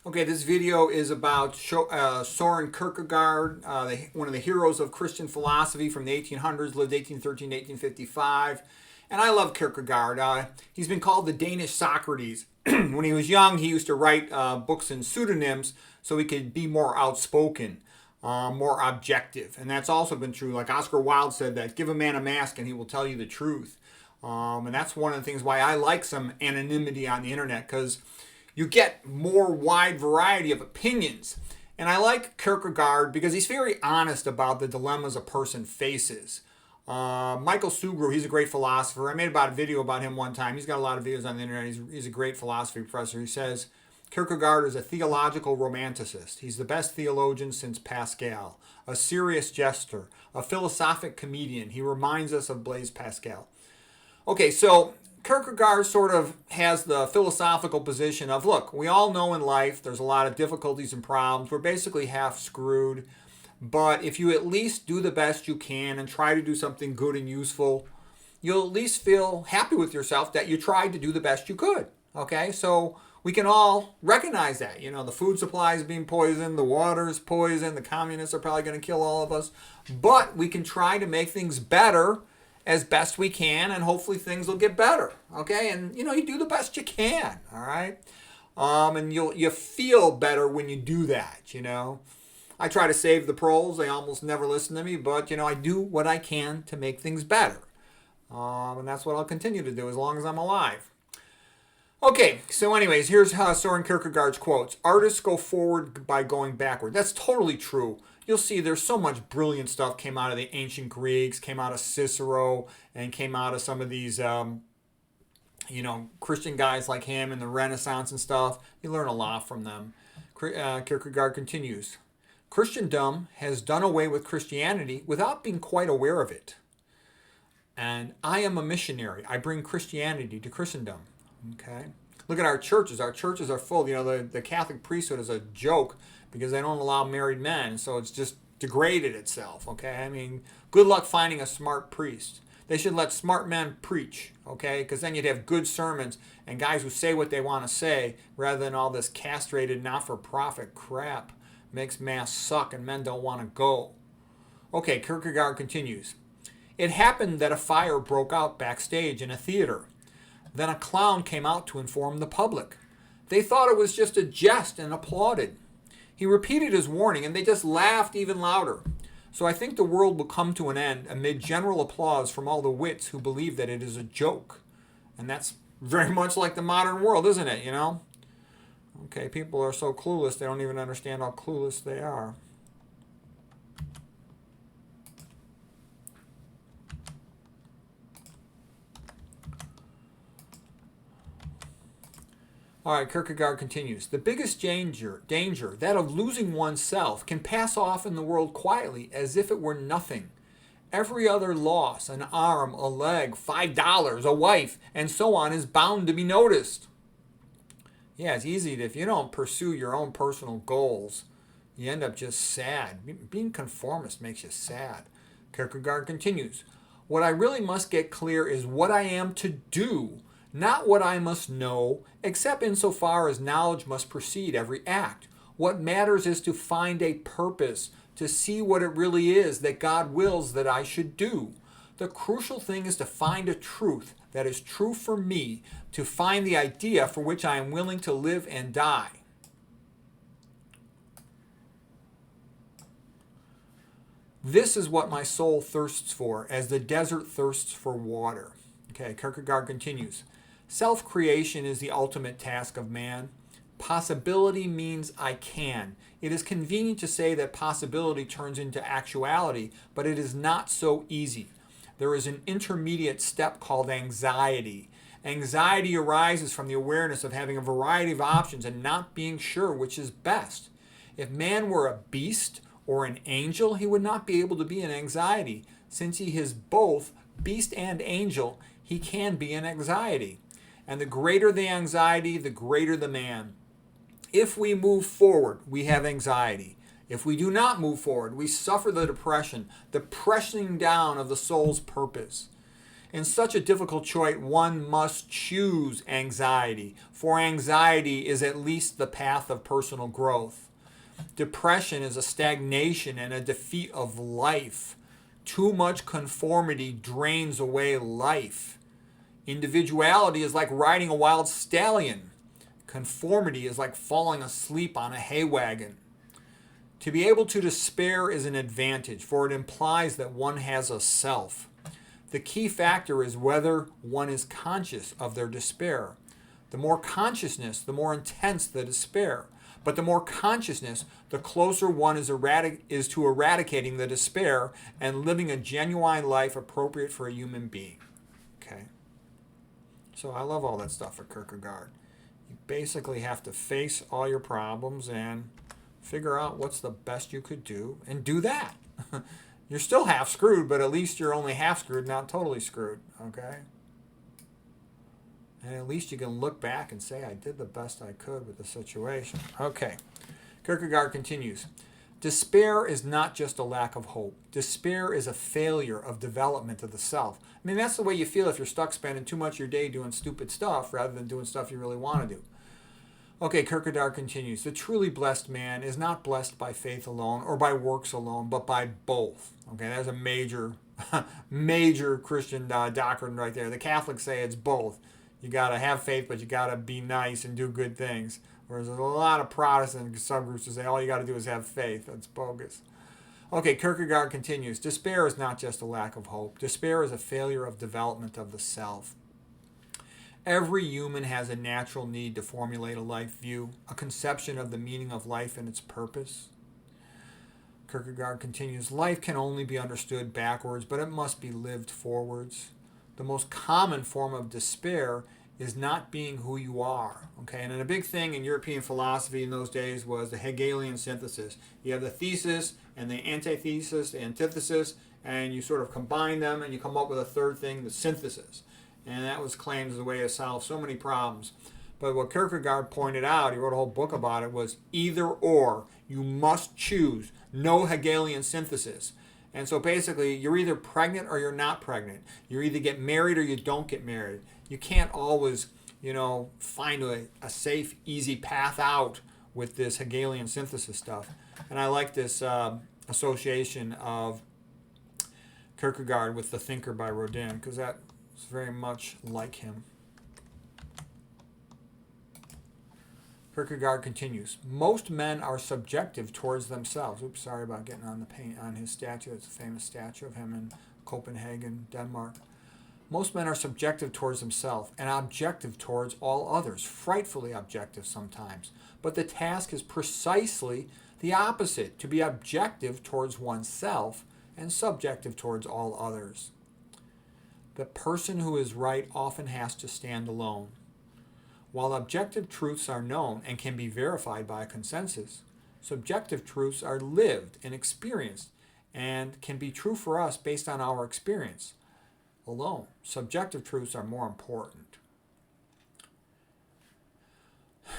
Okay, this video is about Soren Kierkegaard, one of the heroes of Christian philosophy from the 1800s, lived 1813 to 1855. And I love Kierkegaard. He's been called the Danish Socrates. When he was young, he used to write books in pseudonyms so he could be more outspoken, more objective. And that's also been true. Like Oscar Wilde said that, give a man a mask and he will tell you the truth. And that's one of the things why I like some anonymity on the internet, because you get more wide variety of opinions. And I like Kierkegaard because he's very honest about the dilemmas a person faces. Michael Sugro, he's a great philosopher. I made about a video about him one time. He's got a lot of videos on the internet. He's a great philosophy professor. He says Kierkegaard is a theological romanticist. He's the best theologian since Pascal, a serious jester, a philosophic comedian. He reminds us of Blaise Pascal. Okay, so Kierkegaard sort of has the philosophical position of, look, we all know in life there's a lot of difficulties and problems. We're basically half screwed. But if you at least do the best you can and try to do something good and useful, you'll at least feel happy with yourself that you tried to do the best you could. Okay, so we can all recognize that. You know, the food supply is being poisoned, the water is poisoned, the communists are probably going to kill all of us. But we can try to make things better as best we can, and hopefully things will get better. Okay, and you know, you do the best you can. All right, and you feel better when you do that. You know, I try to save the proles. They almost never listen to me, but you know, I do what I can to make things better, and that's what I'll continue to do as long as I'm alive. Okay, so anyways, here's Soren Kierkegaard's quotes. Artists go forward by going backward. That's totally true. You'll see there's so much brilliant stuff came out of the ancient Greeks, came out of Cicero, and came out of some of these, Christian guys like him in the Renaissance and stuff. You learn a lot from them. Kierkegaard continues. Christendom has done away with Christianity without being quite aware of it. And I am a missionary. I bring Christianity to Christendom. Okay. Look at our churches. Our churches are full. You know, the Catholic priesthood is a joke because they don't allow married men. So it's just degraded itself. Okay. I mean, good luck finding a smart priest. They should let smart men preach. Okay. Because then you'd have good sermons and guys who say what they want to say rather than all this castrated, not-for-profit crap. Makes mass suck and men don't want to go. Okay. Kierkegaard continues. It happened that a fire broke out backstage in a theater. Then a clown came out to inform the public. They thought it was just a jest and applauded. He repeated his warning and they just laughed even louder. So I think the world will come to an end amid general applause from all the wits who believe that it is a joke. And that's very much like the modern world, isn't it, you know? Okay, people are so clueless they don't even understand how clueless they are. All right, Kierkegaard continues. The biggest danger, that of losing oneself, can pass off in the world quietly as if it were nothing. Every other loss, an arm, a leg, $5, a wife, and so on, is bound to be noticed. Yeah, it's easy if you don't pursue your own personal goals, you end up just sad. Being conformist makes you sad. Kierkegaard continues. What I really must get clear is what I am to do, not what I must know, except insofar as knowledge must precede every act. What matters is to find a purpose, to see what it really is that God wills that I should do. The crucial thing is to find a truth that is true for me, to find the idea for which I am willing to live and die. This is what my soul thirsts for, as the desert thirsts for water. Okay, Kierkegaard continues. Self-creation is the ultimate task of man. Possibility means I can. It is convenient to say that possibility turns into actuality, but it is not so easy. There is an intermediate step called anxiety. Anxiety arises from the awareness of having a variety of options and not being sure which is best. If man were a beast or an angel, he would not be able to be in anxiety. Since he is both beast and angel, he can be in anxiety. And the greater the anxiety, the greater the man. If we move forward, we have anxiety. If we do not move forward, we suffer the depression, the pressing down of the soul's purpose. In such a difficult choice, one must choose anxiety, for anxiety is at least the path of personal growth. Depression is a stagnation and a defeat of life. Too much conformity drains away life. Individuality is like riding a wild stallion. Conformity is like falling asleep on a hay wagon. To be able to despair is an advantage, for it implies that one has a self. The key factor is whether one is conscious of their despair. The more consciousness, the more intense the despair. But the more consciousness, the closer one is to eradicating the despair and living a genuine life appropriate for a human being. Okay? So I love all that stuff for Kierkegaard. You basically have to face all your problems and figure out what's the best you could do and do that. You're still half screwed, but at least you're only half screwed, not totally screwed, okay? And at least you can look back and say, I did the best I could with the situation. Okay. Kierkegaard continues. Despair is not just a lack of hope. Despair is a failure of development of the self. I mean, that's the way you feel if you're stuck spending too much of your day doing stupid stuff rather than doing stuff you really want to do. Okay, Kierkegaard continues. The truly blessed man is not blessed by faith alone or by works alone, but by both. Okay, that's a major, major Christian doctrine right there. The Catholics say it's both. You got to have faith, but you got to be nice and do good things. Whereas there's a lot of Protestant subgroups that say all you got to do is have faith. That's bogus. Okay, Kierkegaard continues. Despair is not just a lack of hope. Despair is a failure of development of the self. Every human has a natural need to formulate a life view, a conception of the meaning of life and its purpose. Kierkegaard continues, life can only be understood backwards, but it must be lived forwards. The most common form of despair is not being who you are. Okay, and then a big thing in European philosophy in those days was the Hegelian synthesis. You have the thesis and the antithesis, the antithesis, and you sort of combine them and you come up with a third thing, the synthesis. And that was claimed as a way to solve so many problems. But what Kierkegaard pointed out, he wrote a whole book about it, was either or. You must choose. No Hegelian synthesis. And so basically, you're either pregnant or you're not pregnant. You either get married or you don't get married. You can't always, find a safe, easy path out with this Hegelian synthesis stuff. And I like this association of Kierkegaard with The Thinker by Rodin, because that is very much like him. Kierkegaard continues. Most men are subjective towards themselves. Oops, sorry about getting on the paint on his statue. It's a famous statue of him in Copenhagen, Denmark. Most men are subjective towards themselves and objective towards all others, frightfully objective sometimes. But the task is precisely the opposite, to be objective towards oneself and subjective towards all others. The person who is right often has to stand alone. While objective truths are known and can be verified by a consensus, subjective truths are lived and experienced and can be true for us based on our experience alone. Subjective truths are more important.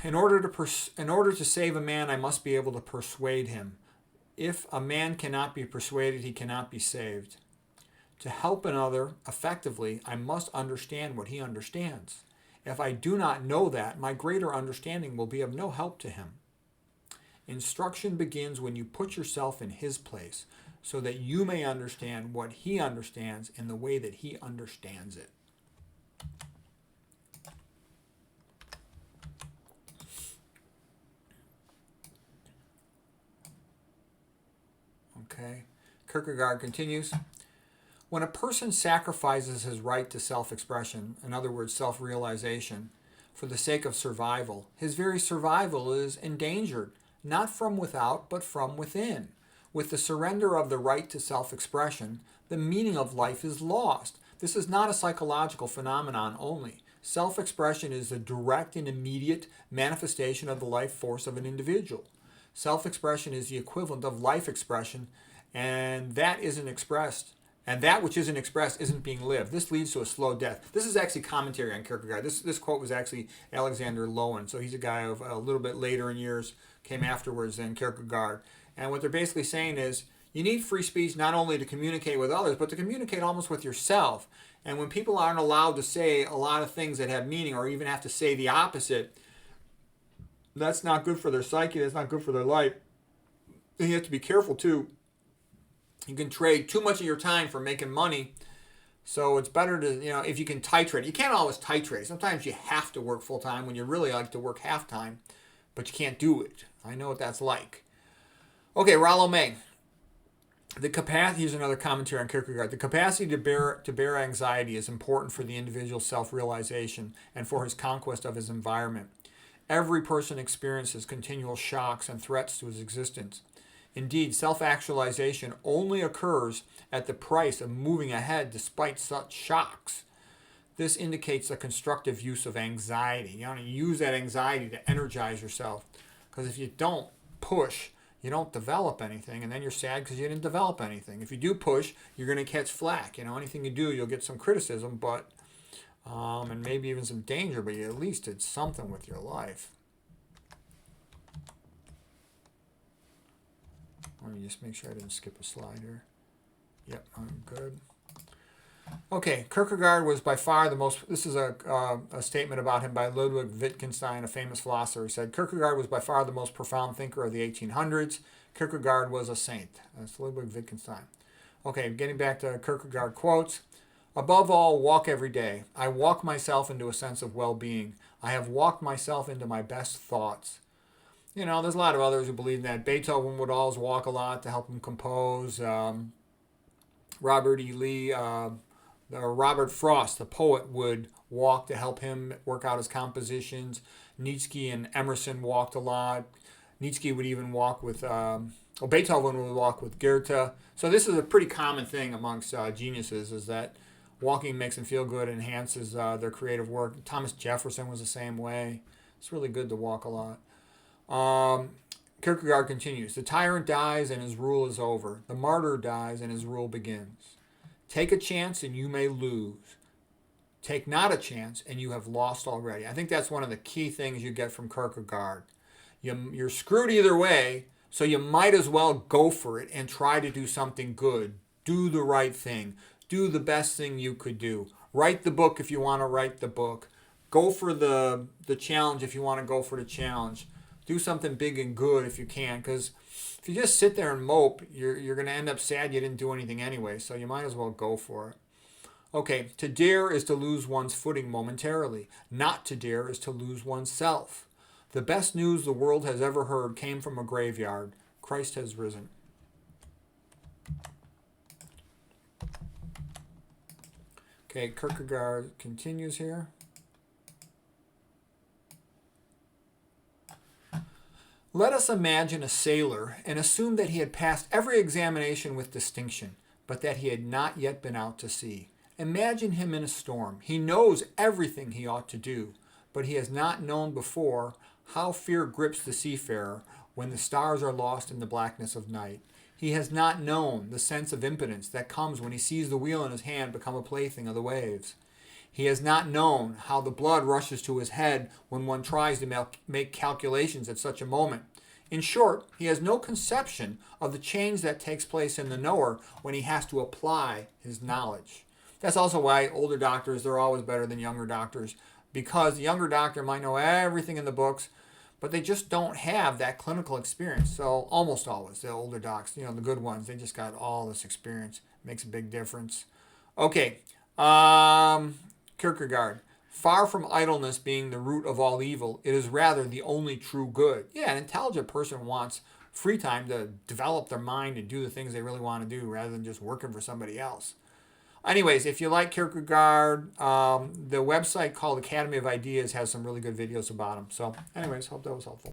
In order to save a man, I must be able to persuade him. If a man cannot be persuaded, he cannot be saved. To help another effectively, I must understand what he understands. If I do not know that, my greater understanding will be of no help to him. Instruction begins when you put yourself in his place, so that you may understand what he understands in the way that he understands it. Okay. Kierkegaard continues. When a person sacrifices his right to self-expression, in other words, self-realization, for the sake of survival, his very survival is endangered, not from without, but from within. With the surrender of the right to self-expression, the meaning of life is lost. This is not a psychological phenomenon only. Self-expression is the direct and immediate manifestation of the life force of an individual. Self-expression is the equivalent of life expression, and that isn't expressed. And that which isn't expressed isn't being lived. This leads to a slow death. This is actually commentary on Kierkegaard. This quote was actually Alexander Lowen. So he's a guy of a little bit later in years, came afterwards than Kierkegaard. And what they're basically saying is, you need free speech not only to communicate with others, but to communicate almost with yourself. And when people aren't allowed to say a lot of things that have meaning, or even have to say the opposite, that's not good for their psyche. That's not good for their life. And you have to be careful too. You can trade too much of your time for making money. So it's better to, if you can titrate. You can't always titrate. Sometimes you have to work full time when you really like to work half time, but you can't do it. I know what that's like. Okay, Rollo May. Here's another commentary on Kierkegaard. The capacity to bear anxiety is important for the individual's self-realization and for his conquest of his environment. Every person experiences continual shocks and threats to his existence. Indeed, self-actualization only occurs at the price of moving ahead despite such shocks. This indicates a constructive use of anxiety. You want to use that anxiety to energize yourself. Because if you don't push, you don't develop anything, and then you're sad because you didn't develop anything. If you do push, you're going to catch flack. Anything you do, you'll get some criticism, but and maybe even some danger, but you at least did something with your life. Let me just make sure I didn't skip a slide here. Yep, I'm good. Okay, Kierkegaard was by far the most, this is a statement about him by Ludwig Wittgenstein, a famous philosopher. He said, Kierkegaard was by far the most profound thinker of the 1800s. Kierkegaard was a saint. That's Ludwig Wittgenstein. Okay, getting back to Kierkegaard quotes. Above all, walk every day. I walk myself into a sense of well-being. I have walked myself into my best thoughts. There's a lot of others who believe that. Beethoven would always walk a lot to help him compose. Robert E. Lee, Robert Frost, the poet, would walk to help him work out his compositions. Nietzsche and Emerson walked a lot. Nietzsche would even walk with, Beethoven would walk with Goethe. So this is a pretty common thing amongst geniuses, is that walking makes them feel good, enhances their creative work. Thomas Jefferson was the same way. It's really good to walk a lot. Kierkegaard continues, the tyrant dies and his rule is over. The martyr dies and his rule begins. Take a chance and you may lose. Take not a chance and you have lost already. I think that's one of the key things you get from Kierkegaard. You're screwed either way, so you might as well go for it and try to do something good. Do the right thing. Do the best thing you could do. Write the book if you want to write the book. Go for the challenge if you want to go for the challenge. Do something big and good if you can, because if you just sit there and mope, you're going to end up sad you didn't do anything anyway, so you might as well go for it. Okay, to dare is to lose one's footing momentarily. Not to dare is to lose oneself. The best news the world has ever heard came from a graveyard. Christ has risen. Okay, Kierkegaard continues here. Let us imagine a sailor and assume that he had passed every examination with distinction, but that he had not yet been out to sea. Imagine him in a storm. He knows everything he ought to do, but he has not known before how fear grips the seafarer when the stars are lost in the blackness of night. He has not known the sense of impotence that comes when he sees the wheel in his hand become a plaything of the waves. He has not known how the blood rushes to his head when one tries to make calculations at such a moment. In short, he has no conception of the change that takes place in the knower when he has to apply his knowledge. That's also why older doctors, they're always better than younger doctors, because the younger doctor might know everything in the books, but they just don't have that clinical experience. So almost always, the older docs, the good ones, they just got all this experience. Makes a big difference. Okay, Kierkegaard. Far from idleness being the root of all evil, it is rather the only true good. Yeah, an intelligent person wants free time to develop their mind and do the things they really want to do rather than just working for somebody else. Anyways, if you like Kierkegaard, the website called Academy of Ideas has some really good videos about him. So anyways, hope that was helpful.